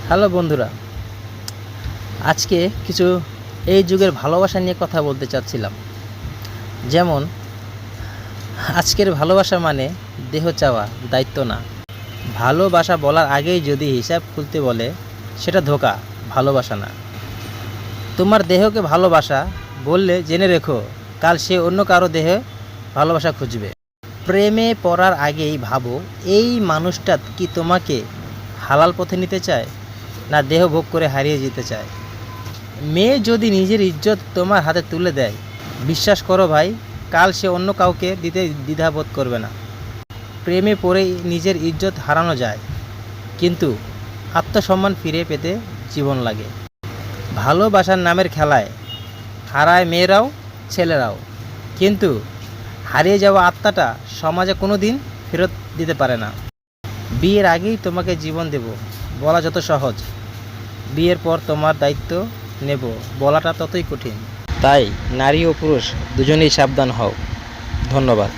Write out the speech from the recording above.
Hello বন্ধুরা, আজকে কিছু এই যুগের ভালোবাসা নিয়ে কথা বলতে চাচ্ছিলাম। যেমন আজকের ভালোবাসা মানে দেহ চাওয়া, দায়িত্ব না। ভালোবাসা বলার আগেই যদি হিসাব খুলতে বলে, সেটা ধোঁকা, ভালোবাসা না। তোমার দেহকে ভালোবাসা বললে জেনে রেখো, কাল সে অন্য কারো দেহে ভালোবাসা খুঁজবে। প্রেমে পড়ার আগেই ভাবো, এই মানুষটা কি তোমাকে হালাল পথে নিতে চায়, না দেহ ভোগ করে হারিয়ে যেতে চায়। মেয়ে যদি নিজের ইজ্জত তোমার হাতে তুলে দেয়, বিশ্বাস করো ভাই, কাল সে অন্য কাউকে দিতে দ্বিধাবোধ করবে না। প্রেমে পড়ে নিজের ইজ্জত হারানো যায়, কিন্তু আত্মসম্মান ফিরে পেতে জীবন লাগে। ভালোবাসার নামের খেলায় হারায় মেয়েরাও, ছেলেরাও, কিন্তু হারিয়ে যাওয়া আত্মাটা সমাজে কোনো দিন ফেরত দিতে পারে না। বিয়ের আগেই তোমাকে জীবন দেব বলা যত সহজ, বিয়ের পর তোমার দায়িত্ব নেব বলাটা ততই কঠিন। তাই নারী ও পুরুষ দুজনেই সাবধান হও। ধন্যবাদ।